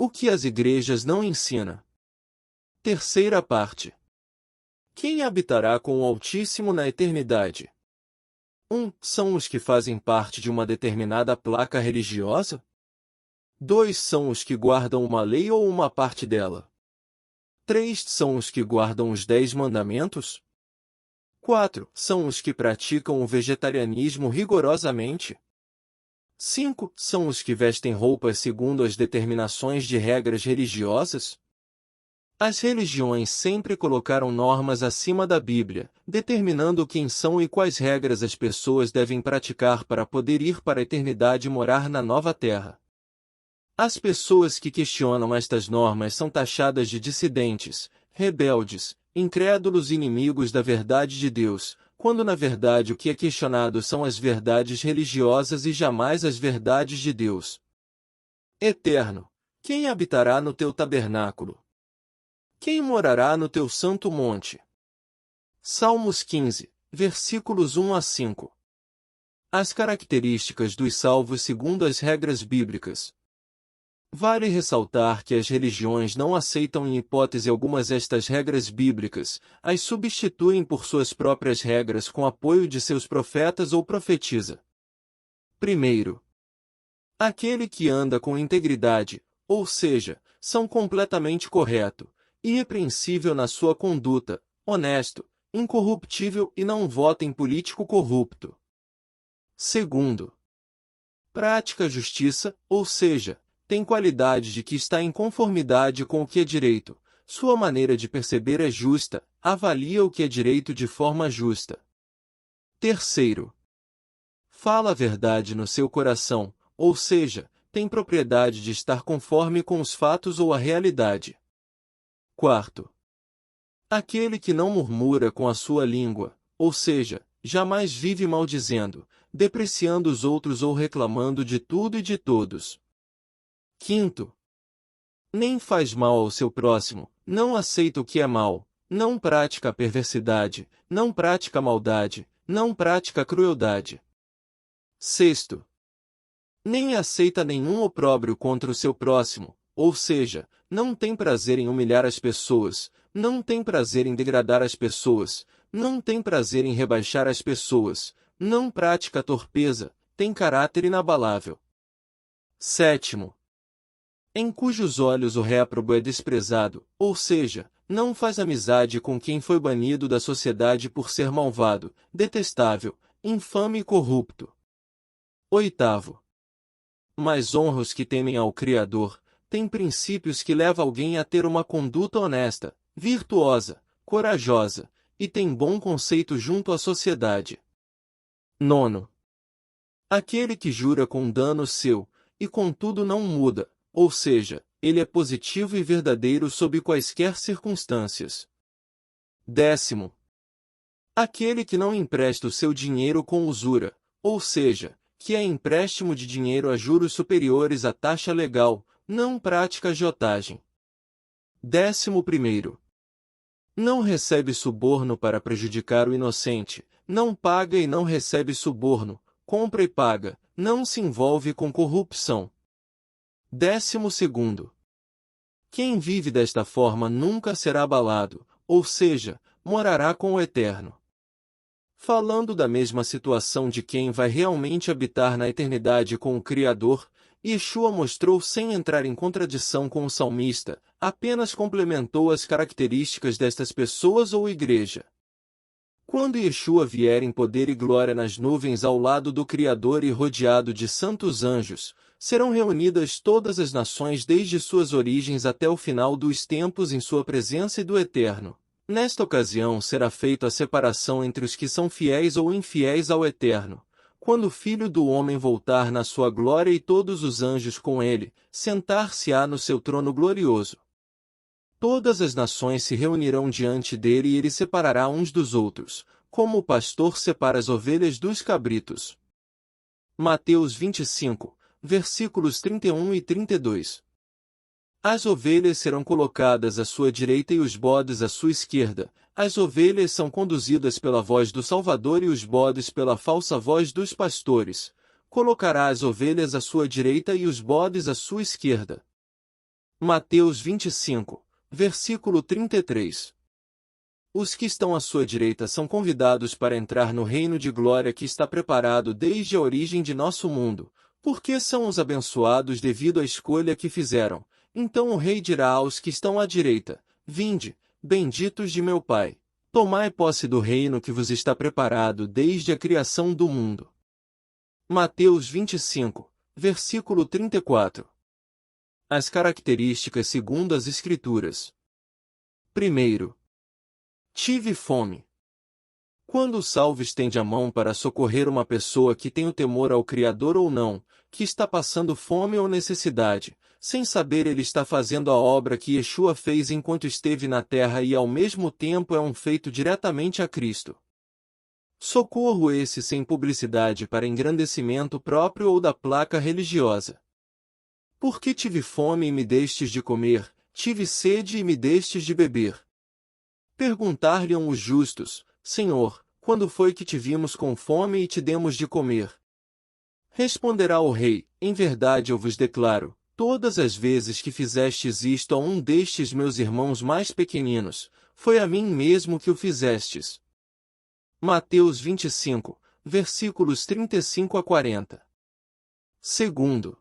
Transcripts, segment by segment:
O que as igrejas não ensinam. Terceira parte. Quem habitará com o Altíssimo na eternidade? 1. São os que fazem parte de uma determinada placa religiosa? 2. São os que guardam uma lei ou uma parte dela? 3. São os que guardam os 10 mandamentos? 4. São os que praticam o vegetarianismo rigorosamente? 5. São os que vestem roupas segundo as determinações de regras religiosas? As religiões sempre colocaram normas acima da Bíblia, determinando quem são e quais regras as pessoas devem praticar para poder ir para a eternidade e morar na nova terra. As pessoas que questionam estas normas são taxadas de dissidentes, rebeldes, incrédulos e inimigos da verdade de Deus, quando na verdade o que é questionado são as verdades religiosas e jamais as verdades de Deus. Eterno, quem habitará no teu tabernáculo? Quem morará no teu santo monte? Salmos 15, versículos 1 a 5. As características dos salvos segundo as regras bíblicas. Vale ressaltar que as religiões não aceitam em hipótese alguma estas regras bíblicas, as substituem por suas próprias regras com apoio de seus profetas ou profetiza. Primeiro, aquele que anda com integridade, ou seja, são completamente correto, irrepreensível na sua conduta, honesto, incorruptível e não vota em político corrupto. Segundo, pratica a justiça, ou seja, tem qualidade de que está em conformidade com o que é direito, sua maneira de perceber é justa, avalia o que é direito de forma justa. Terceiro, fala a verdade no seu coração, ou seja, tem propriedade de estar conforme com os fatos ou a realidade. Quarto, aquele que não murmura com a sua língua, ou seja, jamais vive maldizendo, depreciando os outros ou reclamando de tudo e de todos. Quinto, nem faz mal ao seu próximo, não aceita o que é mal, não pratica a perversidade, não pratica a maldade, não pratica a crueldade. Sexto, nem aceita nenhum opróbrio contra o seu próximo, ou seja, não tem prazer em humilhar as pessoas, não tem prazer em degradar as pessoas, não tem prazer em rebaixar as pessoas, não pratica a torpeza, tem caráter inabalável. Sétimo, em cujos olhos o réprobo é desprezado, ou seja, não faz amizade com quem foi banido da sociedade por ser malvado, detestável, infame e corrupto. Oitavo, mas honra os que temem ao Criador, tem princípios que levam alguém a ter uma conduta honesta, virtuosa, corajosa, e tem bom conceito junto à sociedade. Nono, aquele que jura com dano seu, e contudo não muda, ou seja, ele é positivo e verdadeiro sob quaisquer circunstâncias. Décimo, aquele que não empresta o seu dinheiro com usura, ou seja, que é empréstimo de dinheiro a juros superiores à taxa legal, não pratica agiotagem. 11º, não recebe suborno para prejudicar o inocente, não paga e não recebe suborno, compra e paga, não se envolve com corrupção. 12º, quem vive desta forma nunca será abalado, ou seja, morará com o Eterno. Falando da mesma situação de quem vai realmente habitar na eternidade com o Criador, Yeshua mostrou sem entrar em contradição com o salmista, apenas complementou as características destas pessoas ou igreja. Quando Yeshua vier em poder e glória nas nuvens ao lado do Criador e rodeado de santos anjos, serão reunidas todas as nações desde suas origens até o final dos tempos em sua presença e do Eterno. Nesta ocasião será feita a separação entre os que são fiéis ou infiéis ao Eterno, quando o Filho do Homem voltar na sua glória e todos os anjos com ele, sentar-se-á no seu trono glorioso. Todas as nações se reunirão diante dele e ele separará uns dos outros, como o pastor separa as ovelhas dos cabritos. Mateus 25, versículos 31 e 32. As ovelhas serão colocadas à sua direita e os bodes à sua esquerda. As ovelhas são conduzidas pela voz do Salvador e os bodes pela falsa voz dos pastores. Colocará as ovelhas à sua direita e os bodes à sua esquerda. Mateus 25, versículo 33. Os que estão à sua direita são convidados para entrar no reino de glória que está preparado desde a origem de nosso mundo, porque são os abençoados devido à escolha que fizeram. Então o rei dirá aos que estão à direita: Vinde, benditos de meu Pai, tomai posse do reino que vos está preparado desde a criação do mundo. Mateus 25, versículo 34. As características segundo as Escrituras. Primeiro, tive fome. Quando o salvo estende a mão para socorrer uma pessoa que tem o temor ao Criador ou não, que está passando fome ou necessidade, sem saber ele está fazendo a obra que Yeshua fez enquanto esteve na terra e ao mesmo tempo é um feito diretamente a Cristo. Socorro esse sem publicidade para engrandecimento próprio ou da placa religiosa. Porque tive fome e me destes de comer, tive sede e me destes de beber. Perguntar-lhe-ão os justos: Senhor, quando foi que te vimos com fome e te demos de comer? Responderá o rei: Em verdade eu vos declaro, todas as vezes que fizestes isto a um destes meus irmãos mais pequeninos, foi a mim mesmo que o fizestes. Mateus 25, versículos 35 a 40. Segundo,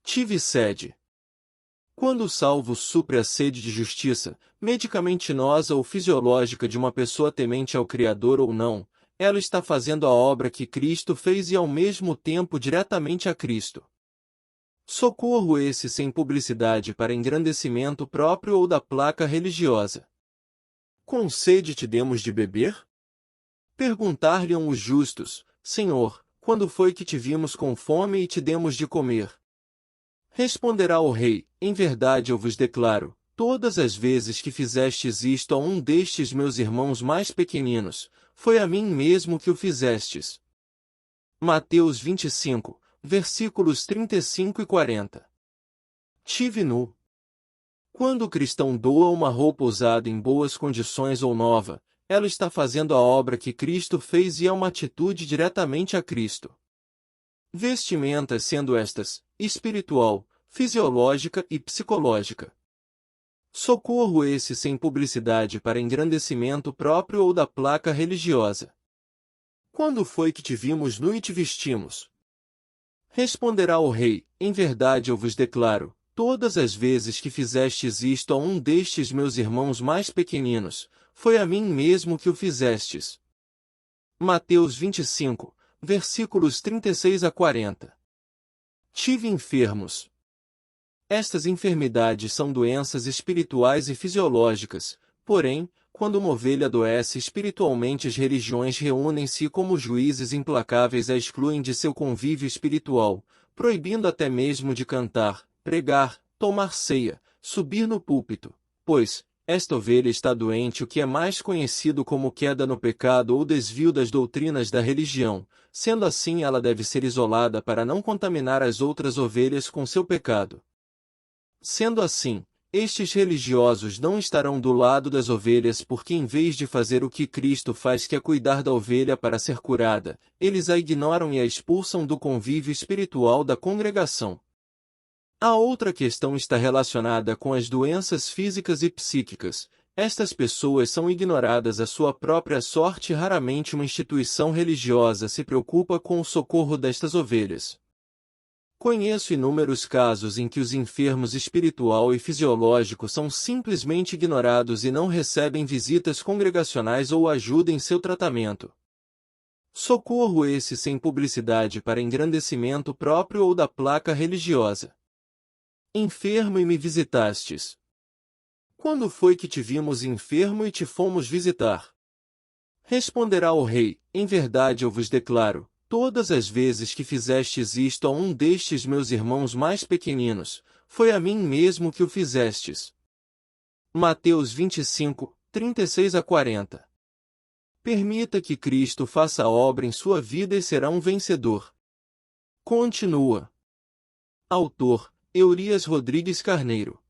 tive sede. Quando o salvo supre a sede de justiça, medicamentosa ou fisiológica de uma pessoa temente ao Criador ou não, ela está fazendo a obra que Cristo fez e ao mesmo tempo diretamente a Cristo. Socorro esse sem publicidade para engrandecimento próprio ou da placa religiosa. Com sede te demos de beber? Perguntar-lhe-ão os justos: Senhor, quando foi que te vimos com fome e te demos de comer? Responderá o rei: Em verdade eu vos declaro, todas as vezes que fizestes isto a um destes meus irmãos mais pequeninos, foi a mim mesmo que o fizestes. Mateus 25, versículos 35 e 40. Tive nu. Quando o cristão doa uma roupa usada em boas condições ou nova, ela está fazendo a obra que Cristo fez e é uma atitude diretamente a Cristo. Vestimentas sendo estas, espiritual, fisiológica e psicológica. Socorro esse sem publicidade para engrandecimento próprio ou da placa religiosa. Quando foi que te vimos nu e te vestimos? Responderá o rei: Em verdade eu vos declaro, todas as vezes que fizestes isto a um destes meus irmãos mais pequeninos, foi a mim mesmo que o fizestes. Mateus 25, versículos 36 a 40. Tive enfermos. Estas enfermidades são doenças espirituais e fisiológicas, porém, quando uma ovelha adoece espiritualmente, as religiões reúnem-se e como juízes implacáveis a excluem de seu convívio espiritual, proibindo até mesmo de cantar, pregar, tomar ceia, subir no púlpito, pois, esta ovelha está doente, o que é mais conhecido como queda no pecado ou desvio das doutrinas da religião. Sendo assim, ela deve ser isolada para não contaminar as outras ovelhas com seu pecado. Sendo assim, estes religiosos não estarão do lado das ovelhas porque em vez de fazer o que Cristo faz, que é cuidar da ovelha para ser curada, eles a ignoram e a expulsam do convívio espiritual da congregação. A outra questão está relacionada com as doenças físicas e psíquicas. Estas pessoas são ignoradas à sua própria sorte e raramente uma instituição religiosa se preocupa com o socorro destas ovelhas. Conheço inúmeros casos em que os enfermos espiritual e fisiológico são simplesmente ignorados e não recebem visitas congregacionais ou ajuda em seu tratamento. Socorro esse sem publicidade para engrandecimento próprio ou da placa religiosa. Enfermo e me visitastes. Quando foi que te vimos enfermo e te fomos visitar? Responderá o rei: Em verdade eu vos declaro, todas as vezes que fizestes isto a um destes meus irmãos mais pequeninos, foi a mim mesmo que o fizestes. Mateus 25, 36 a 40. Permita que Cristo faça a obra em sua vida e será um vencedor. Continua. Autor: Eurias Rodrigues Carneiro.